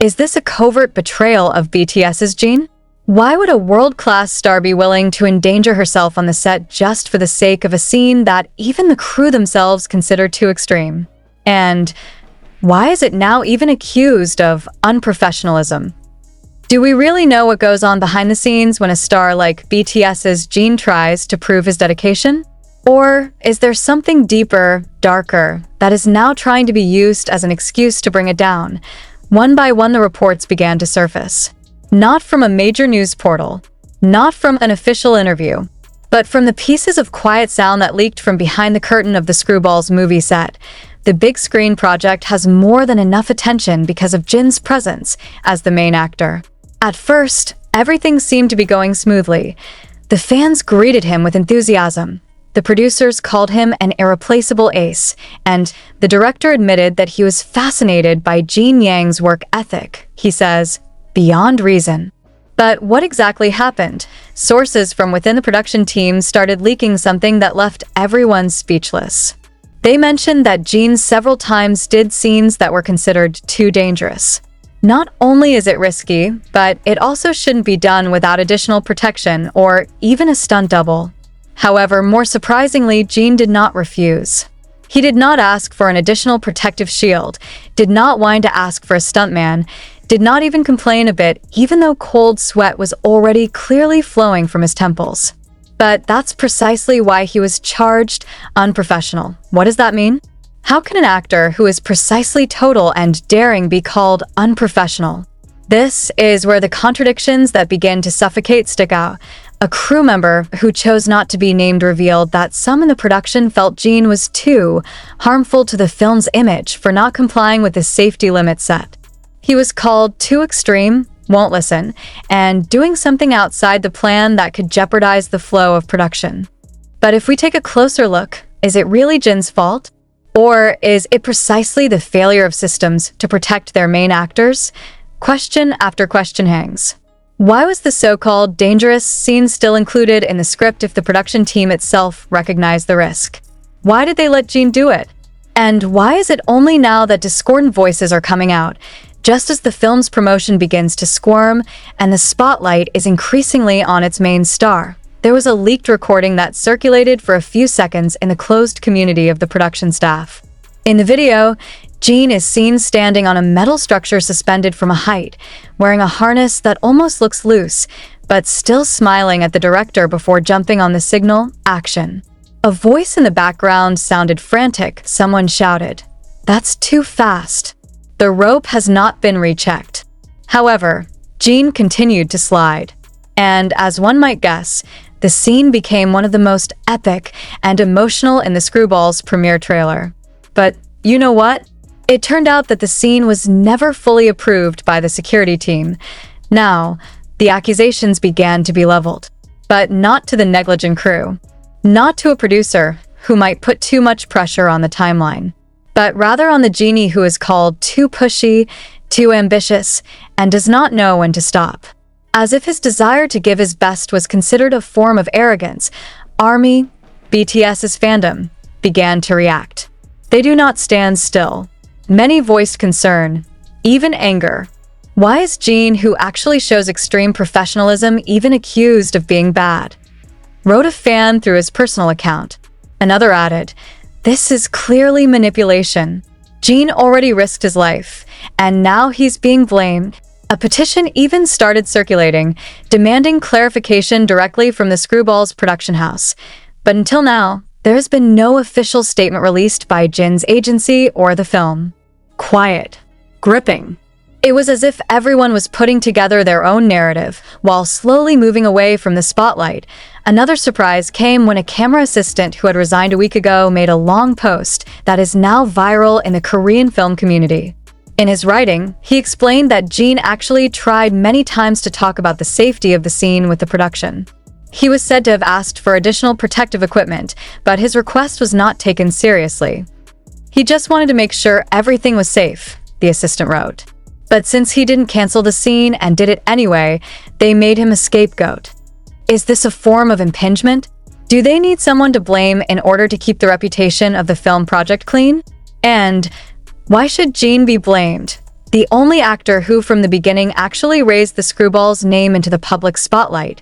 Is this a covert betrayal of BTS's Jin? Why would a world-class star be willing to endanger herself on the set just for the sake of a scene that even the crew themselves consider too extreme? And why is it now even accused of unprofessionalism? Do we really know what goes on behind the scenes when a star like BTS's Jin tries to prove his dedication? Or is there something deeper, darker, that is now trying to be used as an excuse to bring it down? One by one, the reports began to surface. Not from a major news portal, not from an official interview, but from the pieces of quiet sound that leaked from behind the curtain of the Screwballs movie set. The big screen project has more than enough attention because of Jin's presence as the main actor. At first, everything seemed to be going smoothly. The fans greeted him with enthusiasm. The producers called him an irreplaceable ace, and the director admitted that he was fascinated by Jin Yang's work ethic. He says, beyond reason. But what exactly happened? Sources from within the production team started leaking something that left everyone speechless. They mentioned that Jin several times did scenes that were considered too dangerous. Not only is it risky, but it also shouldn't be done without additional protection or even a stunt double. However, more surprisingly, Jin did not refuse. He did not ask for an additional protective shield, did not whine to ask for a stuntman, did not even complain a bit, even though cold sweat was already clearly flowing from his temples. But that's precisely why he was charged unprofessional. What does that mean? How can an actor who is precisely total and daring be called unprofessional? This is where the contradictions that begin to suffocate stick out. A crew member who chose not to be named revealed that some in the production felt Jin was too harmful to the film's image for not complying with the safety limit set. He was called too extreme, won't listen, and doing something outside the plan that could jeopardize the flow of production. But if we take a closer look, is it really Jin's fault? Or is it precisely the failure of systems to protect their main actors? Question after question hangs. Why was the so-called dangerous scene still included in the script if the production team itself recognized the risk? Why did they let Jin do it? And why is it only now that discordant voices are coming out, just as the film's promotion begins to squirm and the spotlight is increasingly on its main star? There was a leaked recording that circulated for a few seconds in the closed community of the production staff. In the video, Jin is seen standing on a metal structure suspended from a height, wearing a harness that almost looks loose, but still smiling at the director before jumping on the signal, action. A voice in the background sounded frantic. Someone shouted, "That's too fast." The rope has not been rechecked. However, Jin continued to slide. And as one might guess, the scene became one of the most epic and emotional in the Screwballs premiere trailer. But you know what? It turned out that the scene was never fully approved by the security team. Now, the accusations began to be leveled. But not to the negligent crew. Not to a producer who might put too much pressure on the timeline. But rather on the genie who is called too pushy, too ambitious, and does not know when to stop. As if his desire to give his best was considered a form of arrogance, ARMY, BTS's fandom, began to react. They do not stand still. Many voiced concern, even anger. Why is Jin, who actually shows extreme professionalism, even accused of being bad? Wrote a fan through his personal account. Another added, "This is clearly manipulation. Jin already risked his life, and now he's being blamed." A petition even started circulating, demanding clarification directly from the Screwballs production house. But until now, there has been no official statement released by Jin's agency or the film. Quiet. Gripping. It was as if everyone was putting together their own narrative, while slowly moving away from the spotlight. Another surprise came when a camera assistant who had resigned a week ago made a long post that is now viral in the Korean film community. In his writing, he explained that Jin actually tried many times to talk about the safety of the scene with the production. He was said to have asked for additional protective equipment, but his request was not taken seriously. He just wanted to make sure everything was safe, the assistant wrote. But since he didn't cancel the scene and did it anyway, they made him a scapegoat. Is this a form of impingement? Do they need someone to blame in order to keep the reputation of the film project clean? And why should Jin be blamed? the only actor who from the beginning actually raised the Screwballs' name into the public spotlight.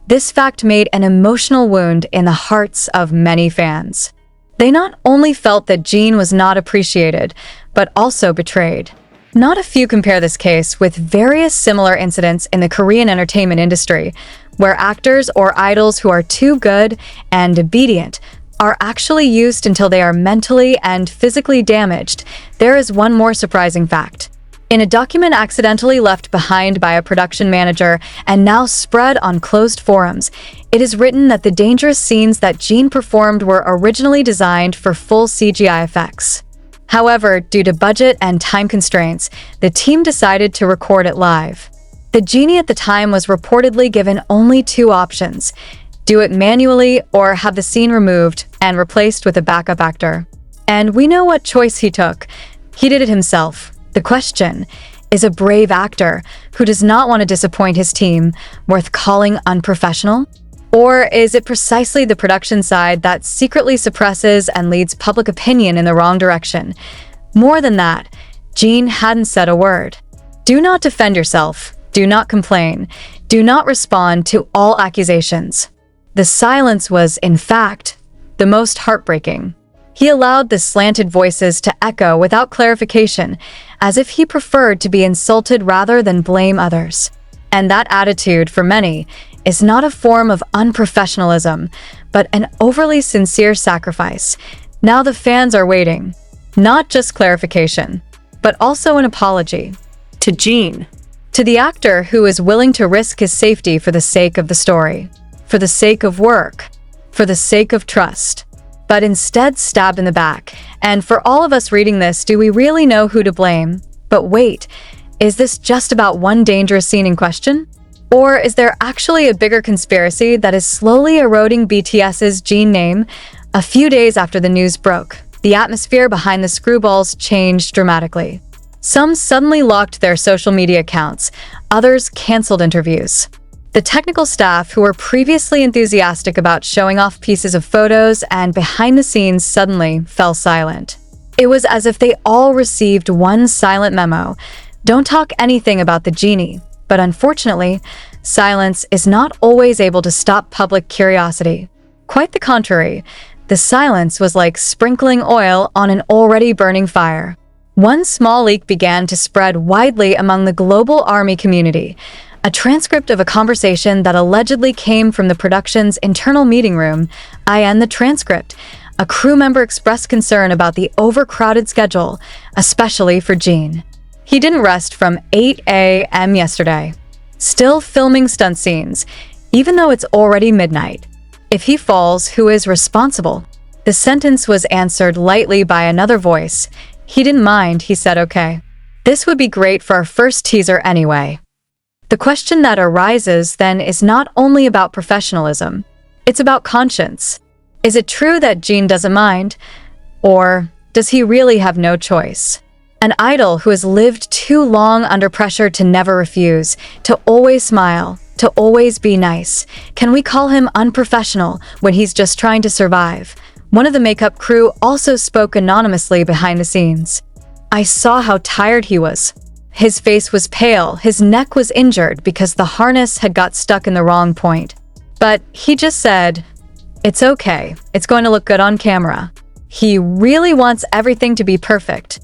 This fact made an emotional wound in the hearts of many fans. They not only felt that Jin was not appreciated, but also betrayed. Not a few compare this case with various similar incidents in the Korean entertainment industry, where actors or idols who are too good and obedient are actually used until they are mentally and physically damaged. There is one more surprising fact. In a document accidentally left behind by a production manager and now spread on closed forums, it is written that the dangerous scenes that Jin performed were originally designed for full CGI effects. However, due to budget and time constraints, the team decided to record it live. The genie at the time was reportedly given only two options: do it manually or have the scene removed and replaced with a backup actor. And we know what choice he took. He did it himself. The question, is a brave actor who does not want to disappoint his team worth calling unprofessional? Or is it precisely the production side that secretly suppresses and leads public opinion in the wrong direction? More than that, Jin hadn't said a word. Do not defend yourself. Do not complain. Do not respond to all accusations. The silence was, in fact, the most heartbreaking. He allowed the slanted voices to echo without clarification, as if he preferred to be insulted rather than blame others. And that attitude, for many, is not a form of unprofessionalism, but an overly sincere sacrifice. Now the fans are waiting. Not just clarification, but also an apology. To Jin. To the actor who is willing to risk his safety for the sake of the story, for the sake of work, for the sake of trust, but instead stabbed in the back. And for all of us reading this, do we really know who to blame? But wait, is this just about one dangerous scene in question? Or is there actually a bigger conspiracy that is slowly eroding BTS's Jin name? A few days after the news broke, the atmosphere behind the Screwballs changed dramatically. Some suddenly locked their social media accounts, others canceled interviews. The technical staff who were previously enthusiastic about showing off pieces of photos and behind the scenes suddenly fell silent. It was as if they all received one silent memo: don't talk anything about the genie. But unfortunately, silence is not always able to stop public curiosity. Quite the contrary, the silence was like sprinkling oil on an already burning fire. One small leak began to spread widely among the global ARMY community. A transcript of a conversation that allegedly came from the production's internal meeting room. In the transcript, a crew member expressed concern about the overcrowded schedule, especially for Jin. He didn't rest from 8 a.m. yesterday, still filming stunt scenes, even though it's already midnight. If he falls, who is responsible? The sentence was answered lightly by another voice. He didn't mind, he said okay. This would be great for our first teaser anyway. The question that arises then is not only about professionalism, it's about conscience. Is it true that Jin doesn't mind? Or does he really have no choice? An idol who has lived too long under pressure to never refuse, to always smile, to always be nice. Can we call him unprofessional when he's just trying to survive? One of the makeup crew also spoke anonymously behind the scenes. I saw how tired he was. His face was pale, his neck was injured because the harness had got stuck in the wrong point. But he just said, it's okay, it's going to look good on camera. He really wants everything to be perfect.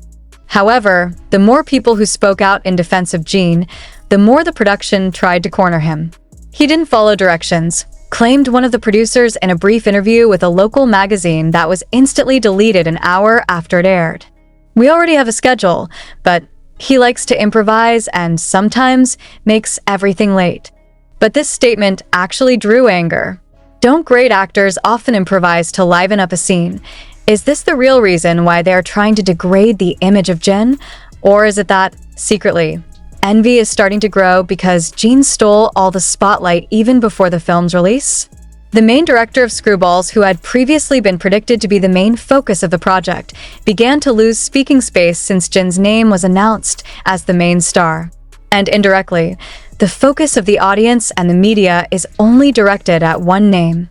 However, the more people who spoke out in defense of Jin, the more the production tried to corner him. He didn't follow directions, claimed one of the producers in a brief interview with a local magazine that was instantly deleted an hour after it aired. We already have a schedule, but he likes to improvise and sometimes makes everything late. But this statement actually drew anger. Don't great actors often improvise to liven up a scene? Is this the real reason why they are trying to degrade the image of Jin? Or is it that, secretly, envy is starting to grow because Jin stole all the spotlight even before the film's release? The main director of Screwballs, who had previously been predicted to be the main focus of the project, began to lose speaking space since Jin's name was announced as the main star. And indirectly, the focus of the audience and the media is only directed at one name: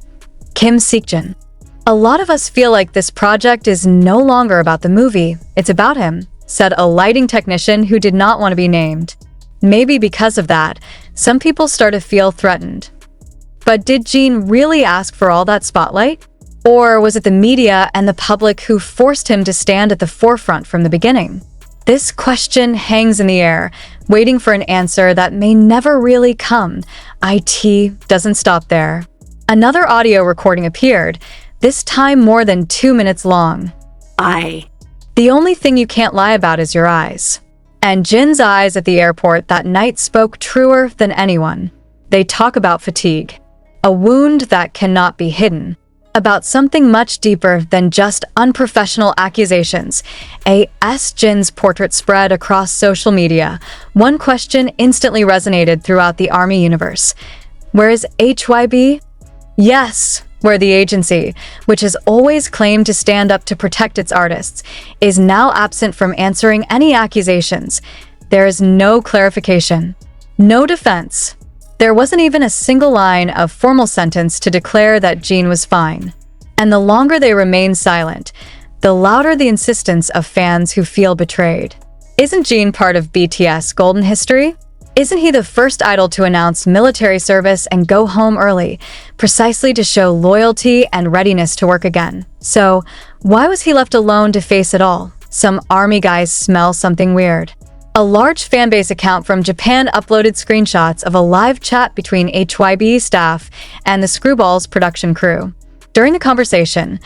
Kim Seokjin. A lot of us feel like this project is no longer about the movie, it's about him. said a lighting technician who did not want to be named. Maybe because of that, some people started to feel threatened. But did Jin really ask for all that spotlight? Or was it the media and the public who forced him to stand at the forefront from the beginning? This question hangs in the air, waiting for an answer that may never really come. IT doesn't stop there. Another audio recording appeared, this time more than 2 minutes long. The only thing you can't lie about is your eyes. And Jin's eyes at the airport that night spoke truer than anyone. They talk about fatigue, a wound that cannot be hidden, about something much deeper than just unprofessional accusations. Jin's portrait spread across social media. One question instantly resonated throughout the ARMY universe. Where is HYB? Yes, where the agency, which has always claimed to stand up to protect its artists, is now absent from answering any accusations. There is no clarification, no defense. There wasn't even a single line of formal sentence to declare that Jin was fine. And the longer they remain silent, the louder the insistence of fans who feel betrayed. Isn't Jin part of BTS golden history? Isn't he the first idol to announce military service and go home early, precisely to show loyalty and readiness to work again? So, why was he left alone to face it all? Some ARMY guys smell something weird. A large fanbase account from Japan uploaded screenshots of a live chat between HYB staff and the Screwballs production crew. During the conversation,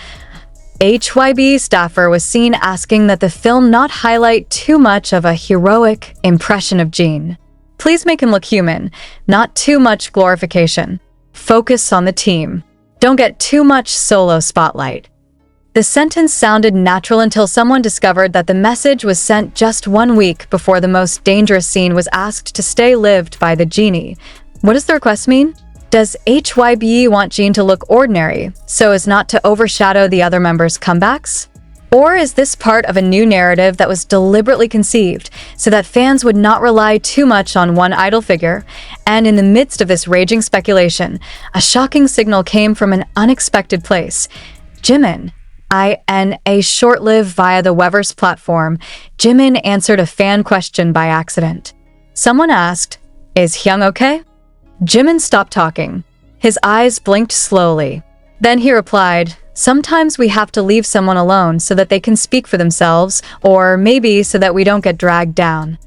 HYB staffer was seen asking that the film not highlight too much of a heroic impression of Jin. Please make him look human, not too much glorification. Focus on the team. Don't get too much solo spotlight. The sentence sounded natural until someone discovered that the message was sent just 1 week before the most dangerous scene was asked to stay lived by the genie. What does the request mean? Does HYB want Jin to look ordinary, so as not to overshadow the other members' comebacks? Or is this part of a new narrative that was deliberately conceived so that fans would not rely too much on one idol figure? And in the midst of this raging speculation, a shocking signal came from an unexpected place. Jimin. Short-lived via the Weverse platform, Jimin answered a fan question by accident. Someone asked, "Is Hyung okay?" Jimin stopped talking. His eyes blinked slowly. Then he replied, "Sometimes we have to leave someone alone so that they can speak for themselves, or maybe so that we don't get dragged down."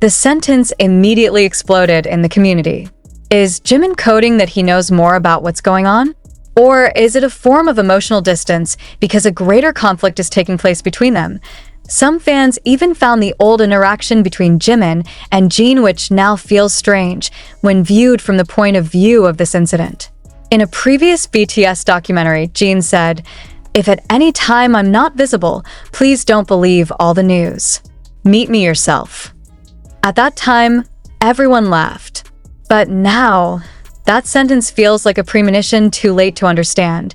The sentence immediately exploded in the community. Is Jimin coding that he knows more about what's going on? Or is it a form of emotional distance because a greater conflict is taking place between them? Some fans even found the old interaction between Jimin and Jin, which now feels strange when viewed from the point of view of this incident. In a previous BTS documentary, Jin said, "If at any time I'm not visible, please don't believe all the news. Meet me yourself." At that time, everyone laughed. But now, that sentence feels like a premonition too late to understand.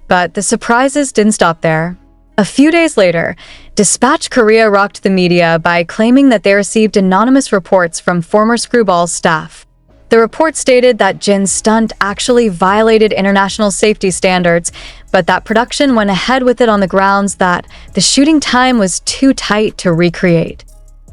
But the surprises didn't stop there. A few days later, Dispatch Korea rocked the media by claiming that they received anonymous reports from former Screwballs staff. The report stated that Jin's stunt actually violated international safety standards, but that production went ahead with it on the grounds that the shooting time was too tight to recreate.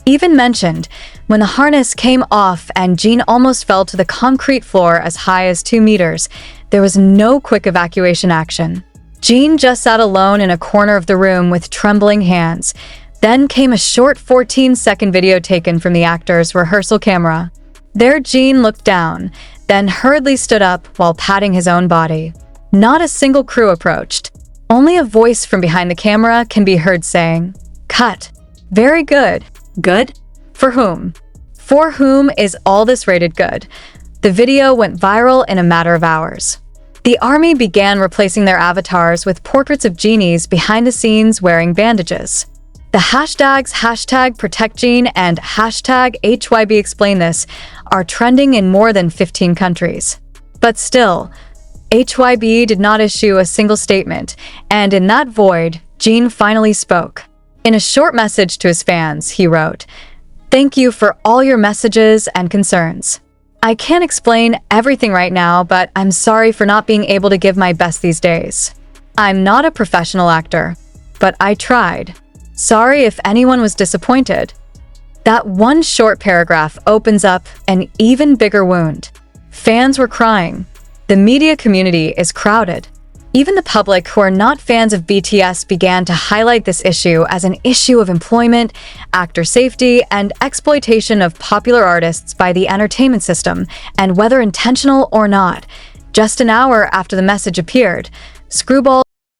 Even mentioned, when the harness came off and Jin almost fell to the concrete floor as high as 2 meters, there was no quick evacuation action. Jin just sat alone in a corner of the room with trembling hands. Then came a short 14-second video taken from the actor's rehearsal camera. There Jin looked down, then hurriedly stood up while patting his own body. Not a single crew approached. Only a voice from behind the camera can be heard saying, "Cut. Very good." Good? For whom? For whom is all this rated good? The video went viral in a matter of hours. The ARMY began replacing their avatars with portraits of genies behind the scenes wearing bandages. The hashtags #ProtectJin and #HYBExplainThis are trending in more than 15 countries. But still, HYB did not issue a single statement, and in that void, Jin finally spoke. In a short message to his fans, he wrote, "Thank you for all your messages and concerns. I can't explain everything right now, but I'm sorry for not being able to give my best these days. I'm not a professional actor, but I tried. Sorry if anyone was disappointed. That one short paragraph opens up an even bigger wound. Fans were crying. The media community is crowded. Even the public who are not fans of BTS began to highlight this issue as an issue of employment, actor safety, and exploitation of popular artists by the entertainment system, and whether intentional or not. Just an hour after the message appeared, Screwballs